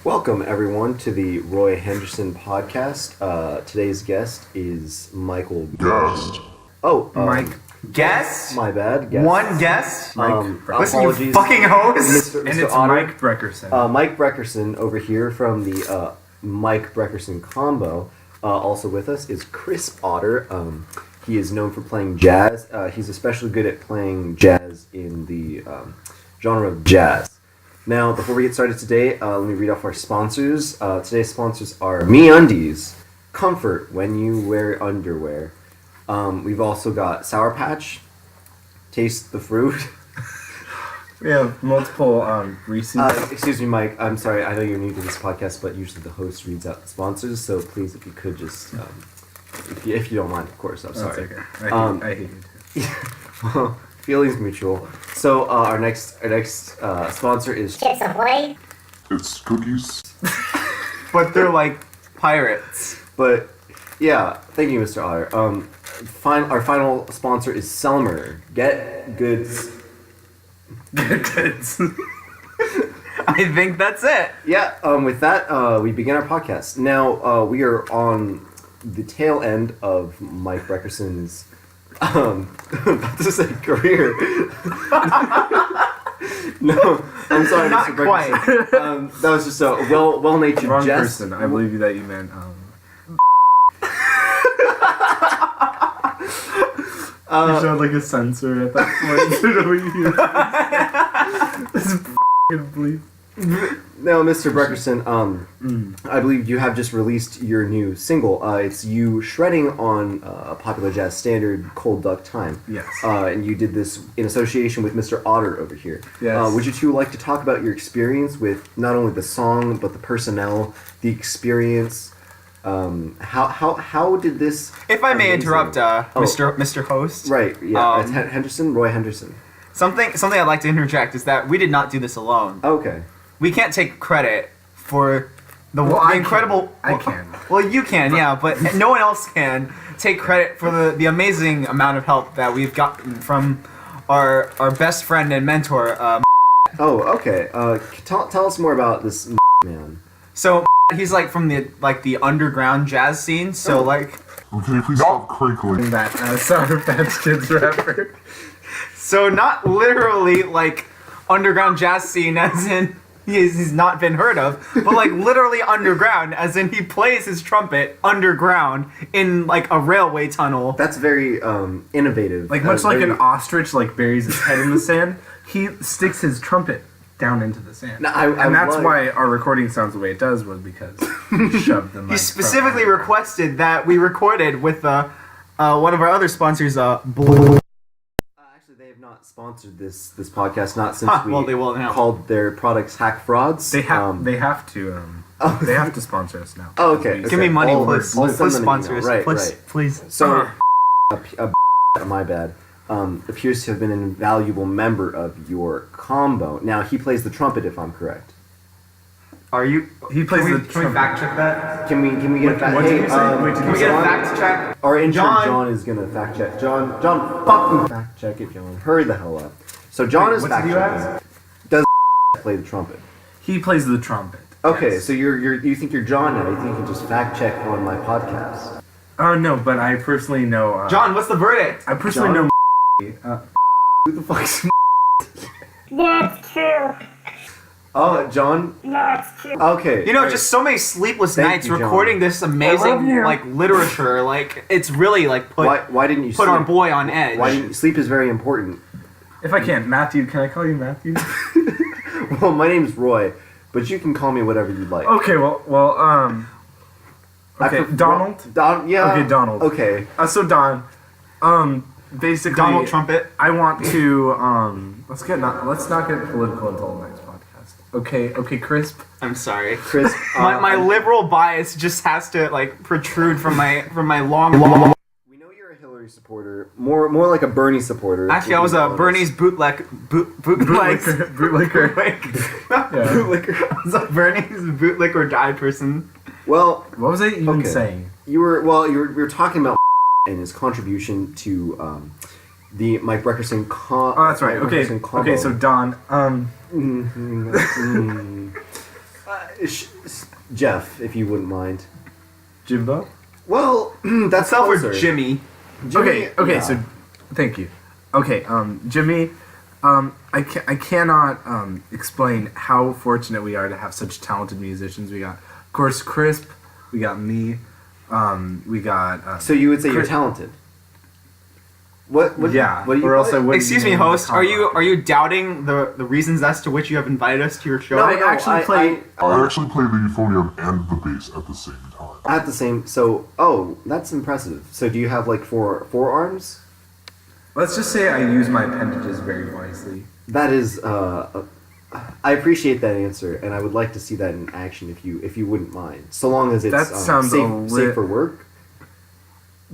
Welcome, everyone, to the Roy Henderson Podcast. Today's guest is Michael. Guest. Mike. Guest? My bad. Guest. One guest? Listen, apologies. you fucking host. Mr. And it's Otter. Mike Breckerston. Mike Breckerston over here from the Mike Breckerston combo. Also with us is Chris Otter. He is known for playing jazz. He's especially good at playing jazz in the genre of jazz. Now, before we get started today, let me read off our sponsors. Today's sponsors are MeUndies, comfort when you wear underwear. We've also got Sour Patch, taste the fruit. We have multiple Reese's. Excuse me, Mike. I'm sorry. I know you're new to this podcast, but usually the host reads out the sponsors. So please, if you could just, if you don't mind, of course. I'm sorry. That's okay. I hate you too. Feelings mutual. So our next sponsor is Chips Ahoy. It's cookies. But they're like pirates. But yeah, thank you, Mr. Otter. Our final sponsor is Selmer. Get goods. Goods. I think that's it. Yeah. With that, we begin our podcast. Now we are on the tail end of Mike Breckerston's. About to say career. No, I'm sorry, Not Mr. Breckerston. That was just a well-natured Wrong jest. person. I believe that you meant. You sound like a censor at that point. You know what you hear? This is f***ing bleep. Now, Mr. Breckerston, I believe you have just released your new single. It's you shredding on a popular jazz standard, Cold Duck Time. Yes. And you did this in association with Mr. Otter over here. Yes. Would you two like to talk about your experience with not only the song, but the personnel, the experience? How did this... If I may amazing- interrupt, Mr. Host. Right, yeah. It's Henderson, Roy Henderson. Something I'd like to interject is that we did not do this alone. Okay. We can't take credit for the I incredible... can. I can. Well, you can, yeah, but no one else can take credit for the amazing amount of help that we've gotten from our best friend and mentor. Oh, okay. Tell us more about this man. So he's like from the underground jazz scene. So like, Okay, please stop crinkling. That Sour Patch Kids rapper. so not literally like underground jazz scene as in he's not been heard of, but like literally underground as in he plays his trumpet underground in like a railway tunnel. That's very innovative. Like much like very- an ostrich like buries his head in the sand, he sticks his trumpet down into the sand. No, I and that's like- why our recording sounds the way it does was because he shoved the mic. He specifically requested that we recorded with one of our other sponsors, Bleep. Actually, they have not sponsored this podcast. Not since we well, they will now. called their products hack frauds. They have they have to sponsor us now. Oh, okay. Give me money, I'll please. send Please them an sponsor email. us. Right, Please, right. please. So, my bad. Appears to have been an invaluable member of your combo. Now he plays the trumpet, if I'm correct. Are you? He plays Can the we trumpet. fact check that? Can we get a fact? what did you say? Wait, did Can you we say get a John- fact check? Our intern John- John is gonna fact check. John, fucking fact check it, John. Hurry the hell up. So John Wait, is what fact did you checking. Does play the trumpet? He plays the trumpet. Okay, Yes. so you think you're John now? You think you can just fact check on my podcast? Oh no, but I personally know. John, what's the verdict? I personally John? know. Who the fuck's? That's true. Oh, John. That's true. Okay. You know, right. just so many sleepless Thank nights you, John. recording this amazing you. like literature. Like it's really like Why didn't you put sleep? our boy on edge. Why didn't you sleep? Is very important. If I can, Matthew, can I call you Matthew? Well, my name's Roy, but you can call me whatever you'd like. Okay, well, I okay, prefer- Donald. Yeah. Okay, Donald. Okay. So Don, basically, Donald Trumpet? I want to let's not get political until the next podcast. Okay, Crisp. I'm sorry. Chris. My liberal bias just has to like protrude from my long. We know you're a Hillary supporter. More like a Bernie supporter. Actually, I was a Bernie's bootleg. Bootlicker. Bootlicker. I was a Bernie's bootlick or die person. Well, What was I even Okay. saying? we were talking about and his contribution to the Mike Breckerston Oh, that's right. Mike Okay. Breckerston combo. Okay. So Don. Jeff, if you wouldn't mind. Jimbo? Well, that's Self or closer. Jimmy? Jimmy, Okay, yeah. so thank you. Okay, Jimmy, I cannot explain how fortunate we are to have such talented musicians. We got, of course, Crisp. We got me. We got. So you would say you're talented? What Yeah. What do you or call else it? I wouldn't. Excuse me, name the host. Are combo. you doubting the reasons as to which you have invited us to your show? No, I actually play- I actually play the euphonium and the bass at the same time. At the same. So, that's impressive. So, do you have like four arms? Let's just say I use my appendages very wisely. That is. I appreciate that answer, and I would like to see that in action if you wouldn't mind. So long as it's That sounds safe for work.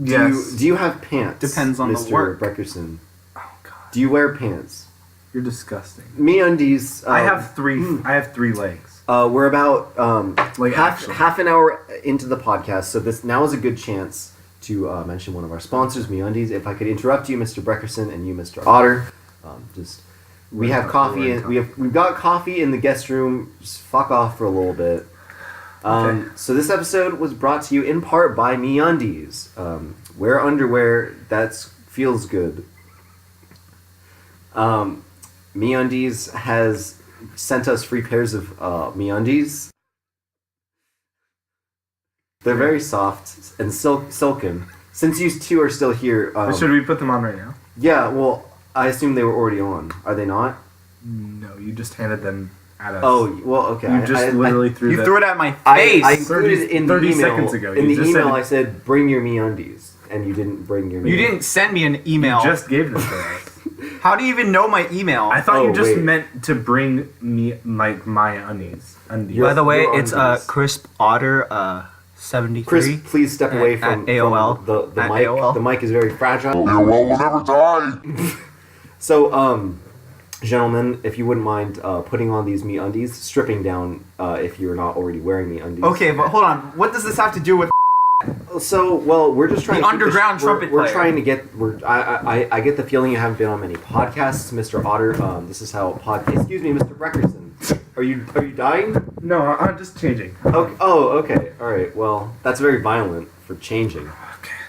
Yes. Do you have pants? Depends on the Mr. work. Breckerston. Oh God, Do you wear pants? you're disgusting. MeUndies. I have three. I have 3 legs. We're about Like, actually. half an hour into the podcast, so this now is a good chance to mention one of our sponsors, MeUndies. If I could interrupt you, Mr. Breckerston, and you, Mr. Otter, we have coffee. We've got coffee in the guest room. Just fuck off for a little bit. Okay. So this episode was brought to you in part by MeUndies. Wear underwear that feels good. MeUndies has sent us free pairs of MeUndies. They're very soft and silken. Since you two are still here, Should we put them on right now? yeah. Well, I assume they were already on. Are they not? No, you just handed them at us. Oh, well, okay. you just literally threw You them. threw it at my I face. included it in the 30 email. seconds ago, In you the just email, said- I said, "Bring your MeUndies," and you didn't bring your. You MeUndies. didn't send me an email. You just gave them to us. How do you even know my email? I thought Oh, you just wait. meant to bring me my undies. Undies. Your- By the way, your it's undies. Crisp Otter 73. Chris, please step away At from AOL. From the At mic. AOL. The mic is very fragile. Yeah, well, we'll never die. So, gentlemen, if you wouldn't mind putting on these MeUndies, stripping down if you're not already wearing MeUndies. Okay, but hold on. What does this have to do with? So, well, we're just trying The to keep underground we're- trumpet We're player. trying to get. I get the feeling you haven't been on many podcasts, Mr. Otter. This is how Excuse me, Mr. Breckerston. Are you dying? No, I'm just changing. Okay. All right. Well, that's very violent for changing.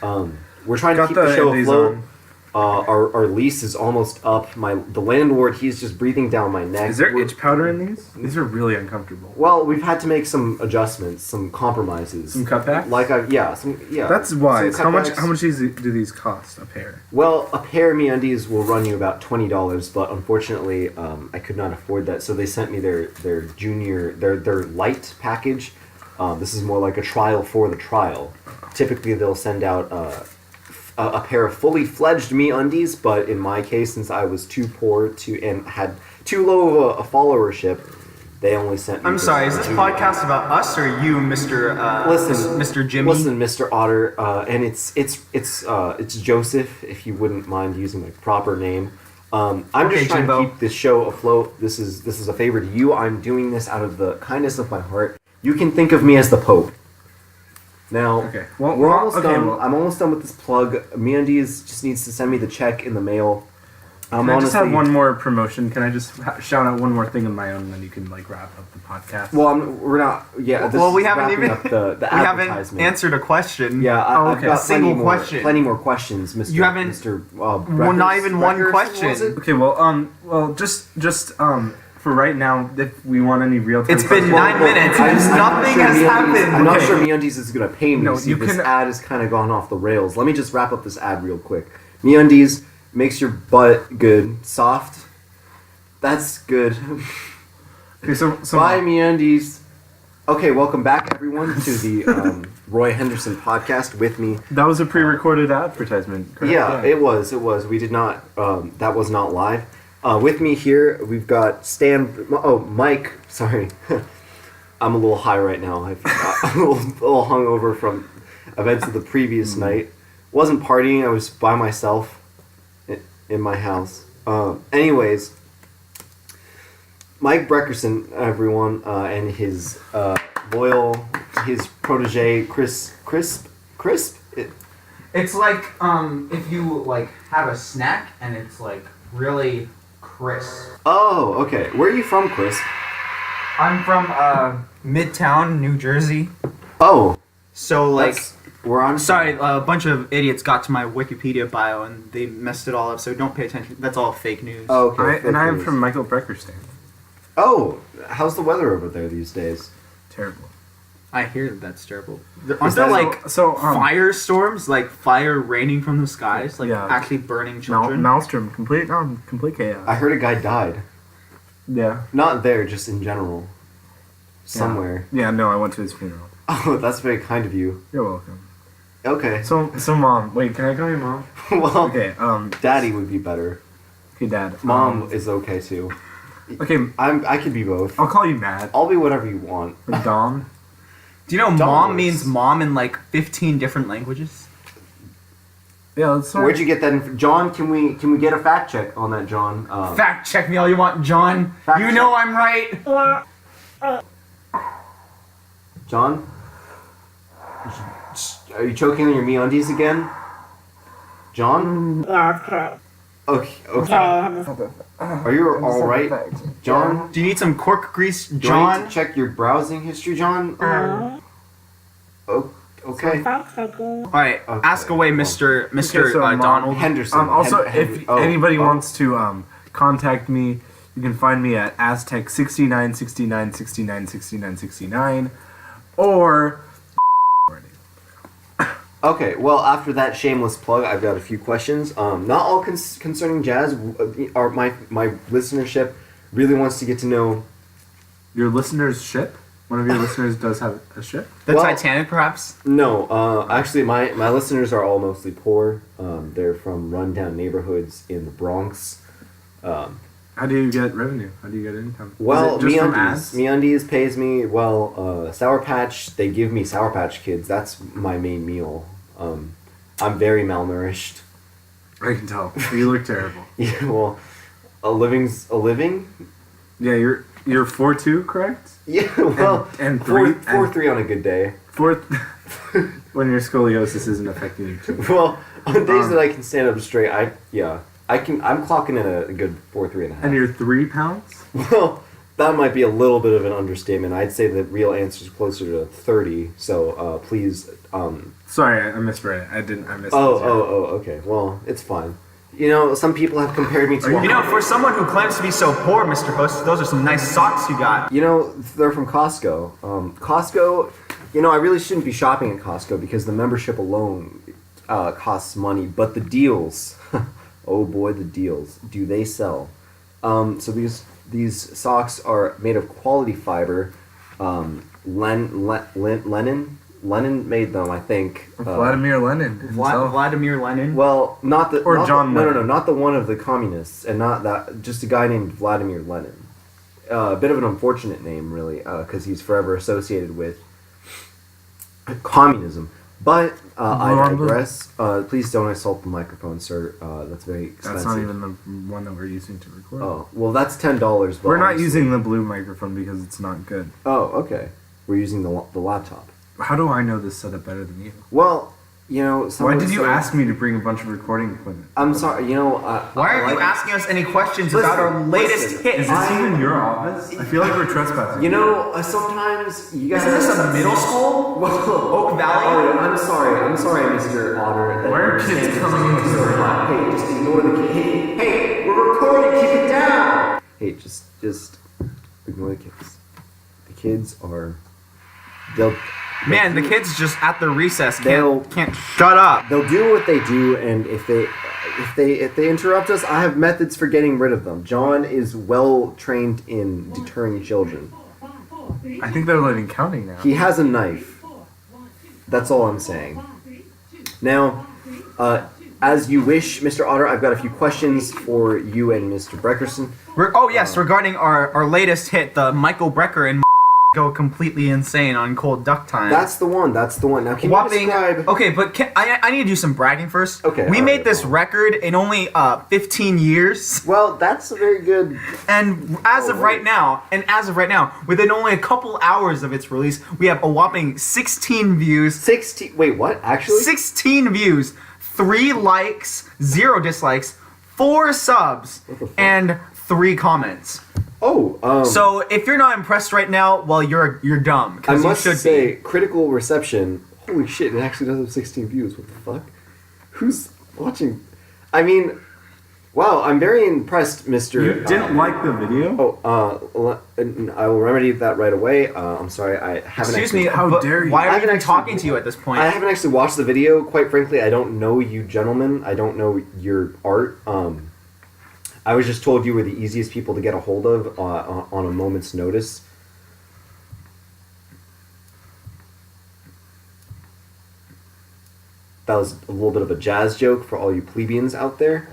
We're trying to Got keep the show Undies afloat. on. Our lease is almost up. The landlord, he's just breathing down my neck. Is there We're- itch powder in these? These are really uncomfortable. Well, we've had to make some adjustments, some compromises. Some cutbacks? Yeah. That's wise. Some How much? cutbacks. How much do these cost a pair? Well, a pair of MeUndies will run you about $20, but unfortunately, I could not afford that. So they sent me their light package. This is more like a trial for the trial. Typically, they'll send out a pair of fully fledged MeUndies, but in my case, since I was too poor and had too low of a followership, they only sent me. I'm sorry. Is this podcast about us or you, Mr. Mr. Jimmy? Listen, Mr. Otter, and it's Joseph. If you wouldn't mind using my proper name, I'm Okay, just trying Jimbo. to keep this show afloat. This is a favor to you. I'm doing this out of the kindness of my heart. You can think of me as the Pope. Now, Okay. Well, we're well, almost okay, done. well- I'm almost done with this plug. MeUndies just needs to send me the check in the mail. Can I just have one more promotion? Can I just shout out one more thing of my own, and then you can like wrap up the podcast? Well, we're not. Yeah. This Well, we is haven't wrapping even up the we haven't advertisement. answered a question. Yeah, I've okay. got Single plenty more, question. plenty more questions, Mr. You haven't- Mr. Well, not even one Breckers, question. was it? Okay. Well, just for right now, if we want any real time. It's been 9 minutes. I'm not Nothing sure has MeUndies- happened. I'm not Okay. sure MeUndies is going to pay me. No, See, you this can- ad has kind of gone off the rails. Let me just wrap up this ad real quick. MeUndies makes your butt good, soft. That's good. Okay, so Bye, MeUndies. Okay, welcome back, everyone, to the Roy Henderson Podcast with me. that was a pre-recorded advertisement. Correct? Yeah, it was. We did not. That was not live. With me here, we've got Mike. Sorry, I'm a little high right now. I'm a little hungover from events of the previous night. Wasn't partying. I was by myself in my house. Anyways, Mike Breckerston, everyone, and his his protege, Crisp. It's like if you like have a snack and it's like really crisp. Oh, okay. Where are you from, Chris? I'm from Midtown, New Jersey. Oh, So like, we're on. sorry, a bunch of idiots got to my Wikipedia bio and they messed it all up. So don't pay attention. That's all fake news. Oh, okay. And I am fake from news. Michael Breckerston. Oh, how's the weather over there these days? Terrible. I hear that's terrible. Aren't that there like So firestorms, like fire raining from the skies, like Yeah. actually burning children? Maelstrom, complete chaos. I heard a guy died. Yeah. Not there, just in general. Somewhere. Yeah, no, I went to his funeral. Oh, that's very kind of you. You're welcome. Okay. So mom, wait, can I call you mom? Well, Okay, daddy would be better. okay, dad. Mom is okay too. Okay, I could be both. I'll call you Matt. I'll be whatever you want. Or Dom. Do you know Don't mom worry. means mom in like 15 different languages? Yeah, let's start. Where'd you get that? John, can we get a fact check on that, John? Fact check me all you want, John. Fact You check. know I'm right. Yeah. John? Are you choking on your MeUndies again? John? Yeah, that's correct. Okay. Okay, I have this. Are you all right, John? Do you need some cork grease, Do I need John? to check your browsing history, John? Oh, okay. Fact checking. All right, Okay, ask away, well. Mr. Okay, so, Mom, Donald. Henderson. Also, Hen- if oh, anybody oh. wants to contact me, you can find me at Aztec 69 69 69 69 69 or Okay, well, after that shameless plug, I've got a few questions. Not all concerning jazz. My listenership really wants to get to know. your listeners' ship. One of your listeners does have a ship. The Well- Titanic, perhaps? No, actually, my listeners are all mostly poor. They're from rundown neighborhoods in the Bronx. How do you get revenue? How do you get income? Well, Is it just from ads? MeUndies pays me. Well, Sour Patch, they give me Sour Patch Kids. That's my main meal. I'm very malnourished. I can tell. You look terrible. Yeah, well, a living's a living. Yeah, you're 4'2", correct? Yeah, well, and four, three- four and- three on a good day. Fourth, when your scoliosis isn't affecting you too much. Well, on days that I can stand up straight, I'm clocking in a good 4'3.5". And you're 3 pounds? Well, that might be a little bit of an understatement. I'd say the real answer is closer to 30. So please. Sorry, I misread it. I missed Oh, okay. Well, it's fine. You know, some people have compared me to. You know, for someone who claims to be so poor, Mr. Host, those are some nice socks you got. You know, they're from Costco. Costco. You know, I really shouldn't be shopping at Costco because the membership alone costs money. But the deals, oh boy, the deals. Do they sell? So these socks are made of quality fiber. Lenin made them, I think. Vladimir Lenin. himself. Vladimir Lenin. Well, not the Or not John the, no, Lennon. not the one of the communists, and not that. Just a guy named Vladimir Lenin. A bit of an unfortunate name, really, because he's forever associated with communism. But I digress. Please don't assault the microphone, sir. That's very expensive. That's not even the one that we're using to record. Oh, well, that's $10. But We're not honestly- using the blue microphone because it's not good. Oh, okay. We're using the laptop. How do I know this setup better than you? Well, you know. Why someone did you said- ask me to bring a bunch of recording equipment? I'm sorry. You know. Why I are you like- asking us any questions Listen, about our latest listen. hit? Is this even your office? I feel like we're trespassing. You know, sometimes you guys. Isn't this a middle school? Whoa. Oak Valley? Oh, I'm sorry, Mr. Otter. that Why are you're kids saying coming this is into so our hot. Hey, just ignore the kid. Hey, we're recording. Keep it down. Hey, just ignore the kids. The kids are. Man, the kids just at the recess They'll- can't shut up. They'll do what they do, and if they interrupt us, I have methods for getting rid of them. John is well trained in deterring children. I think they're learning counting now. He has a knife. That's all I'm saying. Now, as you wish, Mr. Otter, I've got a few questions for you and Mr. Breckerston. Regarding our latest hit, the Michael Brecker and go completely insane on Cold Duck Time. That's the one. Now, can you describe? Okay, but I need to do some bragging first. Okay, we all made right, this well. record in only 15 years, Well, that's a very good. and as of right now, within only a couple hours of its release, we have a whopping 16 views. 16. Wait, what? Actually? 16 views, 3 likes, 0 dislikes, 4 subs, What the fuck? and 3 comments. So if you're not impressed right now, well, you're dumb. I 'Cause you must should say, critical reception. Holy shit! It actually does have 16 views. What the fuck? Who's watching? I mean, wow! I'm very impressed, Mister. You didn't like the video? I will remedy that right away. I'm sorry, I haven't. Excuse me. How but dare you. Why I are haven't you actually- talking to you at this point? I haven't actually watched the video. Quite frankly, I don't know you gentlemen. I don't know your art. I was just told you were the easiest people to get a hold of on a moment's notice. That was a little bit of a jazz joke for all you plebeians out there.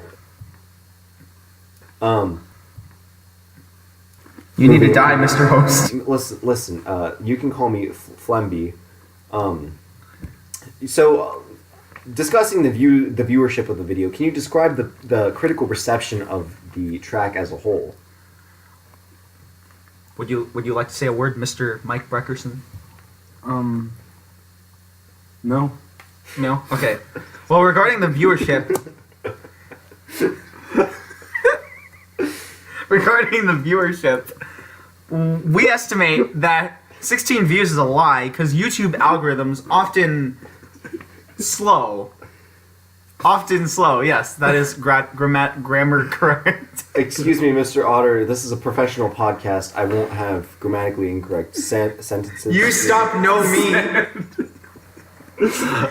You need to die, Mr. Host. Listen. You can call me Flemby. So, discussing the viewership of the video, can you describe the critical reception of the track as a whole? Would you like to say a word, Mr. Mike Breckerston? No. No? Okay. Well, regarding the viewership... we estimate that 16 views is a lie because YouTube algorithms often slow. Yes, that is grammar correct. Excuse me, Mr. Otter. This is a professional podcast. I won't have grammatically incorrect sentences. You stop no me.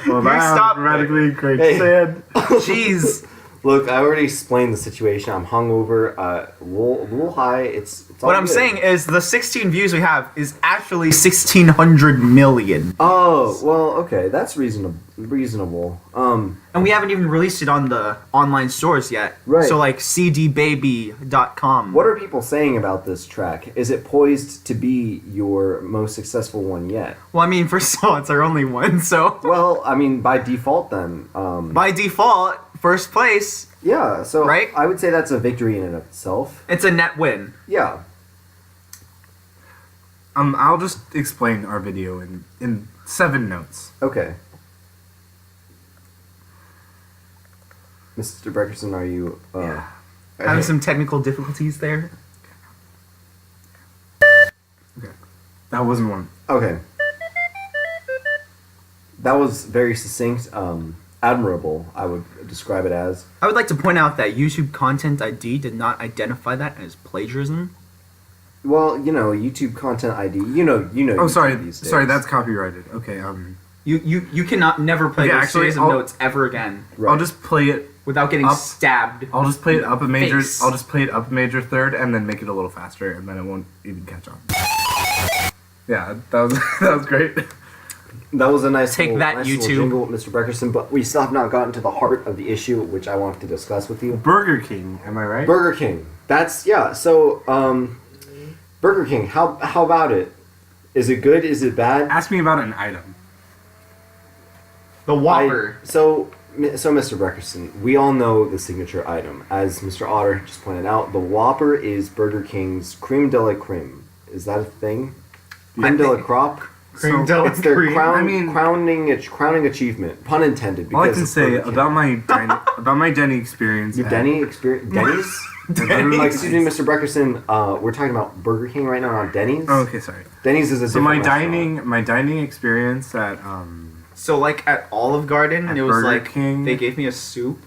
Well, stop- radically great. Hey. Sad. Jeez. Look, I already explained the situation. I'm hungover, a little high. It's all What I'm good. saying is the 16 views we have is actually 1,600 million. Oh, well, okay, that's reasonable. And we haven't even released it on the online stores yet. Right. So like cdbaby.com. What are people saying about this track? Is it poised to be your most successful one yet? Well, I mean, first of all, it's our only one, so Well, I mean, by default then. by default, first place, Yeah, so Right? I would say that's a victory in and of itself. it's a net win. Yeah. I'll just explain our video in 7 notes. Okay. Mr. Breckerston, are you... Yeah. Having some technical difficulties there. That wasn't one. Okay. That was very succinct. Admirable, I would describe it as. I would like to point out that YouTube Content ID did not identify that as plagiarism. Well, YouTube Content ID. You know. Oh, YouTube sorry. these days. Sorry, that's copyrighted. Okay, You cannot never play Okay, those actually, series of I'll- notes ever again Right. I'll just play it. without getting Up. stabbed. I'll just play it up a major. Face. I'll just play it up a major third, and then make it a little faster, and then it won't even catch on. Yeah, that was that was great. That was a nice Take little, that, nice little YouTube. jingle, Mr. Breckerston, but we still have not gotten to the heart of the issue, which I wanted to discuss with you. Burger King, am I right? Burger King. That's, yeah, so, Burger King, how about it? Is it good? Is it bad? Ask me about an item. The Whopper. So, Mr. Breckerston, we all know the signature item. As Mr. Otter just pointed out, the Whopper is Burger King's creme de la creme. Is that a thing? Creme de la crop? Cream So, de la It's their cream. crowning achievement. Pun intended. All I because can it's say Burger King. about my Denny experience. Your at- Denny experience? Denny's? Excuse me, Mr. Breckerston. We're talking about Burger King right now, not Denny's. Oh, okay, sorry. Denny's is a So different restaurant. my dining experience at So like at Olive Garden, At it was Burger like King. they gave me a soup.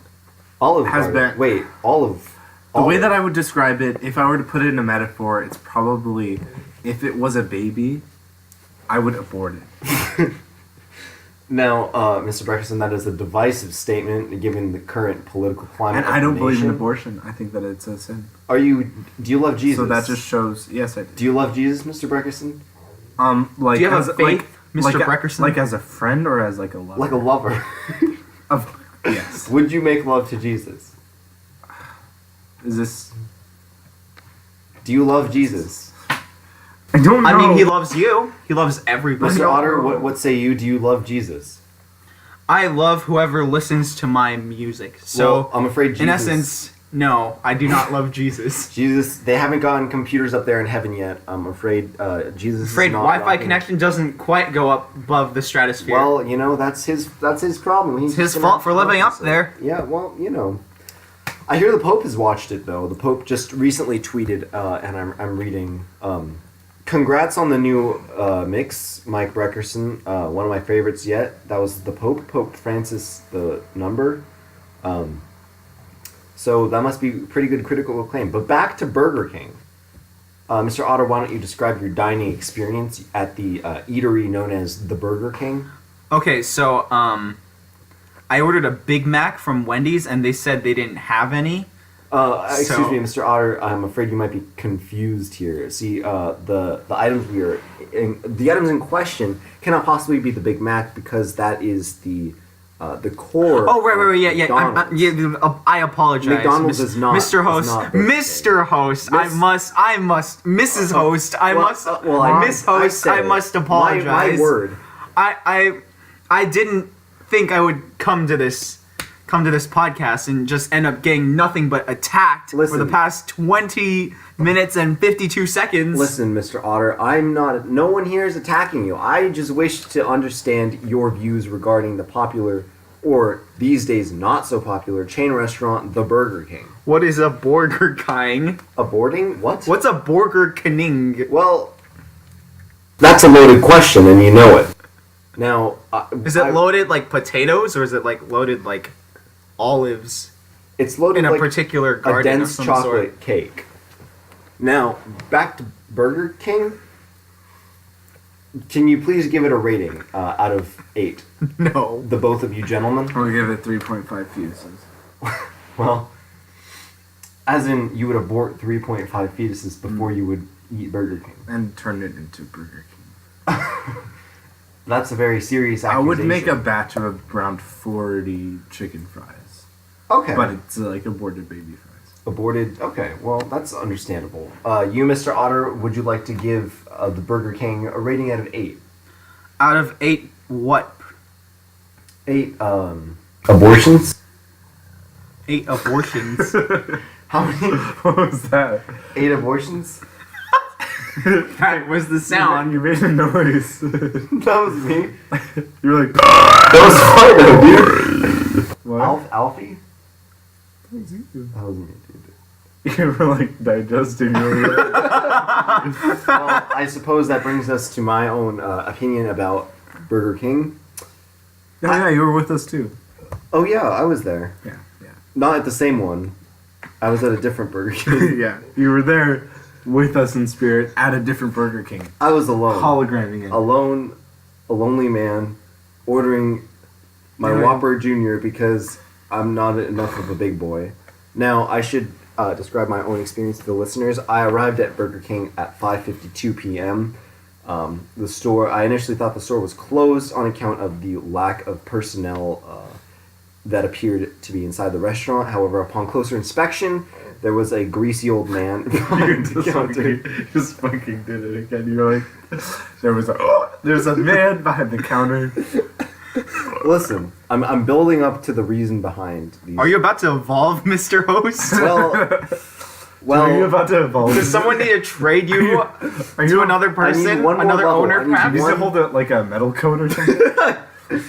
Olive has Garden. been- Wait, Olive. the way that I would describe it, if I were to put it in a metaphor, it's probably if it was a baby, I would abort it. Now, Mr. Breckerston, that is a divisive statement given the current political climate. And of I the don't believe in nation. abortion. I think that it's a sin. Do you love Jesus? So that just shows. Yes, I do. Do you love Jesus, Mr. Breckerston? Like Do you have as a faith, Mr. like, Breckerston? like as a friend or as like a lover? Like a lover. Of yes. Would you make love to Jesus? Is this? Do you love Jesus? I don't know. I mean, he loves you. He loves everybody. Mr. Otter, what say you? Do you love Jesus? I love whoever listens to my music. So, Well, I'm afraid Jesus... in essence, no, I do not love Jesus. Jesus, they haven't gotten computers up there in heaven yet. I'm afraid Jesus Afraid is not Wi-Fi rocking. connection doesn't quite go up above the stratosphere. Well, that's his problem. He's it's his just fault gonna for living help up there. Yeah, well, I hear the Pope has watched it though. The Pope just recently tweeted, and I'm reading. Congrats on the new mix, Mike Breckerston. One of my favorites yet. That was the Pope Francis the number. So that must be pretty good critical acclaim. But back to Burger King. Mr. Otter, why don't you describe your dining experience at the eatery known as the Burger King? Okay, so I ordered a Big Mac from Wendy's, and they said they didn't have any. Excuse me, Mr. Otter. I'm afraid you might be confused here. See, the items the items in question cannot possibly be the Big Mac because that is the core. Oh, right, yeah. McDonald's. I apologize. McDonald's is not. Mr. Host. Is not Burger King. Mr. Host. I must. Mrs. Host. Miss Host. I must apologize. My word. I didn't think I would come to this podcast and just end up getting nothing but attacked for the past 20 minutes and 52 seconds. Listen, Mr. Otter, no one here is attacking you. I just wish to understand your views regarding the popular, or these days not so popular, chain restaurant, the Burger King. What is a Burger King? A boarding? What? What's a Burger King? Well, that's a loaded question, and you know it. Now, is it loaded like potatoes, or is it like loaded like olives? It's loaded in a like particular garden, a dense of some chocolate sort. cake. Now, back to Burger King. Can you please give it a rating out of 8? No. The both of you gentlemen? I'll give it 3.5 fetuses. Well, as in you would abort 3.5 fetuses before you would eat Burger King. And turn it into Burger King. That's a very serious accusation. I would make a batch of around 40 chicken fries. Okay. But it's like aborted baby fries. Aborted. Okay, well, that's understandable. You, Mr. Otter, would you like to give the Burger King a rating out of 8? Out of 8 what? 8, abortions? 8 abortions. How many? What was that? 8 abortions? That was the sound. You made a noise. That was me. You were like... That was fun, dude. What? Alfie? That was you. That was me, dude. You were like digesting your... Well, I suppose that brings us to my own opinion about Burger King. Yeah, you were with us too. Oh yeah, I was there. Yeah. Not at the same one. I was at a different Burger King. Yeah, you were there with us in spirit at a different Burger King. I was alone. Hologramming it. Alone, a lonely man, ordering my Whopper Jr. because I'm not enough of a big boy. Now, I should describe my own experience to the listeners. I arrived at Burger King at 5:52 p.m. The store, I initially thought the store was closed on account of the lack of personnel that appeared to be inside the restaurant. However, upon closer inspection, there was a greasy old man behind the counter. Just fucking did it again. You're like, there's a man behind the counter. Listen, I'm building up to the reason behind these. Are you about to evolve, Mr. Host? Well, Are you about to evolve? Does someone need to trade you to another person, I need one more another level. owner, I need perhaps? You need to hold it like a metal coat or something?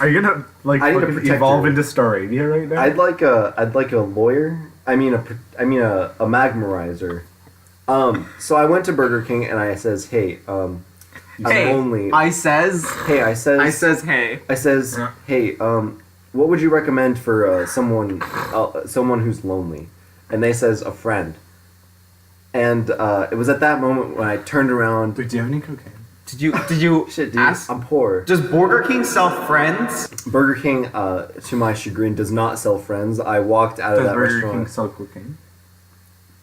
Are you gonna like I need a fucking protector. evolve into Staravia right now? I'd like a lawyer. I mean a magmarizer. So I went to Burger King and I says, hey, I'm lonely. I says, hey, hey. Hey, what would you recommend for someone who's lonely? And they says a friend. And it was at that moment when I turned around. Wait, do you have any cocaine? Did you Shit, dude, ask? I'm poor. Does Burger King sell friends? Burger King, to my chagrin, does not sell friends. I walked out of that Burger restaurant. King sell cocaine?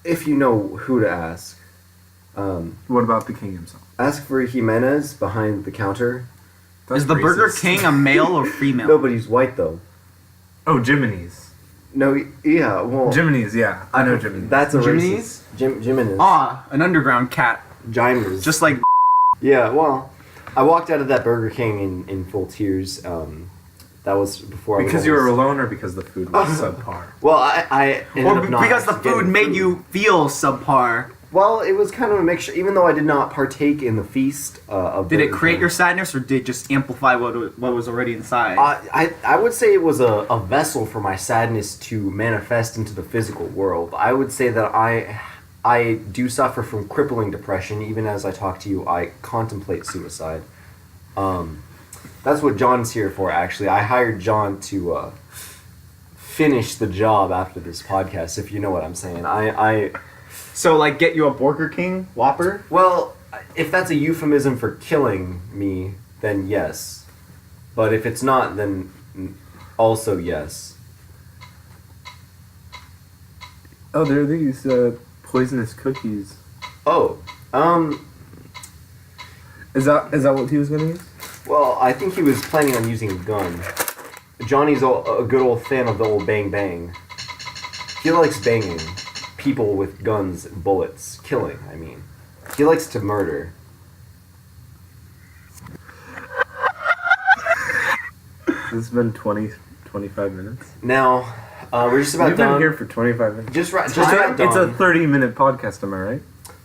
If you know who to ask. What about the king himself? Ask for Jimenez behind the counter. That's Is the Burger racist. King a male or female? No, but he's white though. Oh, Jiminy's. No, yeah, well, Jiminy's, yeah. I know Jiminy's. that's a Jimenez? racist. Jimenez. Ah, an underground cat. Jimenez. Just like Yeah, well, I walked out of that Burger King in full tears. That was before Because you were alone or because the food was subpar? Well, I ended or up not because the actually food getting made you feel subpar. Well, it was kind of a mixture. Even though I did not partake in the feast of. Did it Burger create King, your sadness, or did it just amplify what was already inside? I would say it was a vessel for my sadness to manifest into the physical world. I would say that I do suffer from crippling depression. Even as I talk to you, I contemplate suicide. That's what John's here for, actually. I hired John to finish the job after this podcast, if you know what I'm saying. So, like, get you a Burger King Whopper? Well, if that's a euphemism for killing me, then yes. But if it's not, then also yes. Oh, there are these poisonous cookies. Oh, Is that what he was gonna use? well, I think he was planning on using a gun. Johnny's a good old fan of the old bang bang. He likes banging people with guns and bullets. Killing, I mean. He likes to murder. This has been 25 minutes. Now, we're just about We've done. been here for 25 minutes. Just about done. It's a 30-minute podcast, am I right?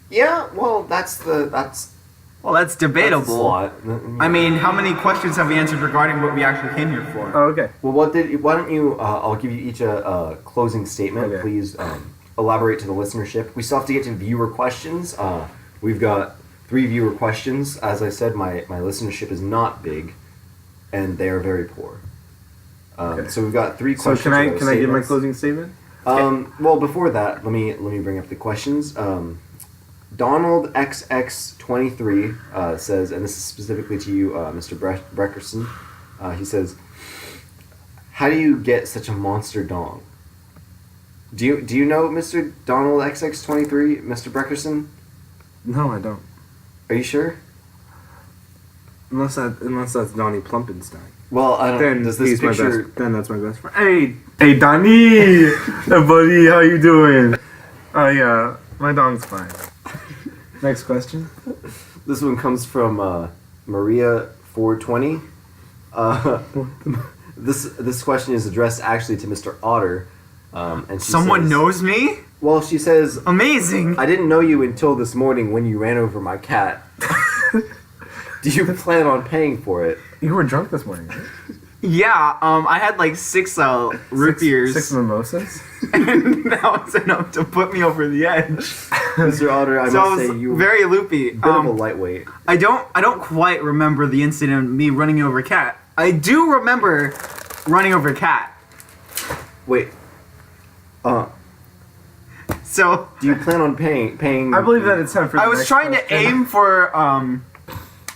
Yeah, well, that's Well, that's a debatable. slot. I mean, how many questions have we answered regarding what we actually came here for? Oh, okay. Well, why don't you? I'll give you each a closing statement. Okay. Please elaborate to the listenership. We still have to get to viewer questions. We've got 3 viewer questions. As I said, my listenership is not big, and they are very poor. Okay. So we've got 3 So questions. can I for those give my statements. closing statement? Well, before that, let me bring up the questions. Donald XX23 says, and this is specifically to you, Mr. Breckerston. He says, "How do you get such a monster dong?" Do you know Mr. Donald XX23, Mr. Breckerston? No, I don't. Are you sure? Unless that's Donnie Plumpenstein. Well, I don't. Then Does this he's picture? my best. Then that's my best friend. Hey, Donnie, hey, buddy, how you doing? Oh yeah, my dong's fine. Next question. This one comes from Maria 420. This question is addressed actually to Mr. Otter, and she Someone says, knows me? Well, she says, Amazing. "I didn't know you until this morning when you ran over my cat. Do you plan on paying for it?" You were drunk this morning, right? Yeah, I had like 6 root beers, 6 mimosas. and that was enough to put me over the edge. Mr. Otter, I So I must was say you were very loopy. a bit of a lightweight. I don't quite remember the incident of me running over a cat. I do remember running over a cat. Wait. So Do you plan on paying? I believe that it's time for. I the was next trying question. to aim for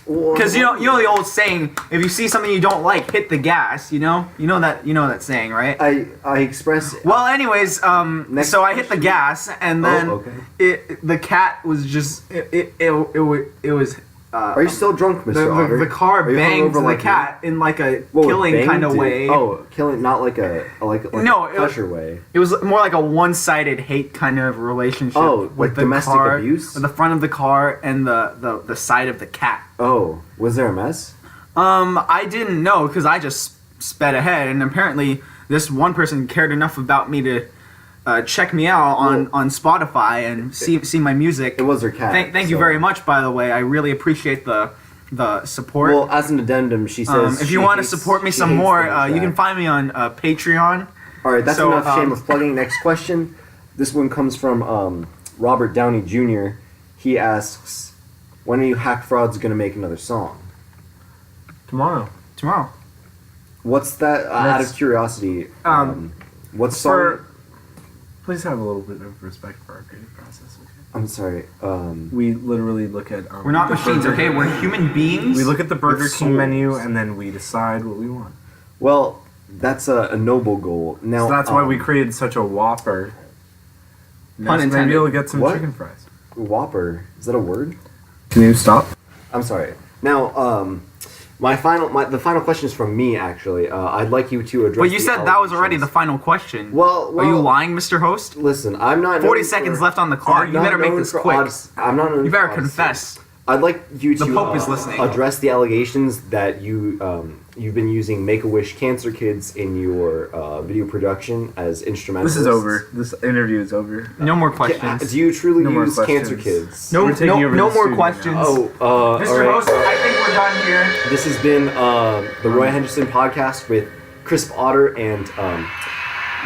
because you know the old saying, if you see something you don't like, hit the gas. You know that saying, right? I express. Well, anyways, Next so I hit the gas, and then okay. the cat was just it was. Are you still drunk, Mr. Otter? The car Are you banged hungover the like cat in like a Whoa, killing banged kind of it? way. Oh, killing, not like a No, a pressure way. It was more like a one-sided hate kind of relationship. Oh, with like the domestic car, abuse? with the front of the car and the side of the cat. Oh, was there a mess? I didn't know because I just sped ahead, and apparently this one person cared enough about me to check me out on Spotify and see my music. It was her cat. Thank you very much, by the way. I really appreciate the support. Well, as an addendum, she says. if she you want to hates- support me she some hates more, the you can track. find me on Patreon. All right, that's So, enough shameless plugging. Next question. This one comes from Robert Downey Jr. He asks, "When are you Hack Frauds going to make another song?" Tomorrow. What's that? Out of Next- curiosity, what's song? Please have a little bit of respect for our creative process. Okay? I'm sorry. We literally look at. We're not the machines, Burger- okay? We're human beings. We look at the Burger With King menu souls. and then we decide what we want. Well, that's a noble goal. Now So that's why we created such a Whopper. Pun Next, maybe intended. you'll get some What? chicken fries. Whopper. Is that a word? Can you stop? I'm sorry. Now, the final question is from me. Actually, I'd like you to address. But you the said that was already the allegations. final question. Well, Are you lying, Mr. Host? Listen, I'm not. 40 known seconds for- left on the clock. I'm You not better make known this for quick. I'm not known. You for better honesty. confess. I'd like you to The Pope is listening. address the allegations that you've been using Make-A-Wish Cancer Kids in your video production as instrumentalists. This is over. This interview is over. No more questions. Do you truly No more use Cancer questions. Kids? No, We're taking no, over no the more studio questions. now. Oh, all Mr. right. Host, I think we're done here. This has been the Roy Henderson Podcast with Crisp Otter and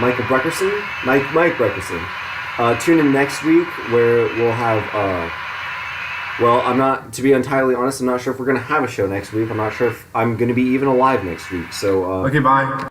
Mike Breckerston. Tune in next week where we'll have. To be entirely honest, I'm not sure if we're going to have a show next week. I'm not sure if I'm going to be even alive next week. So. Okay, bye.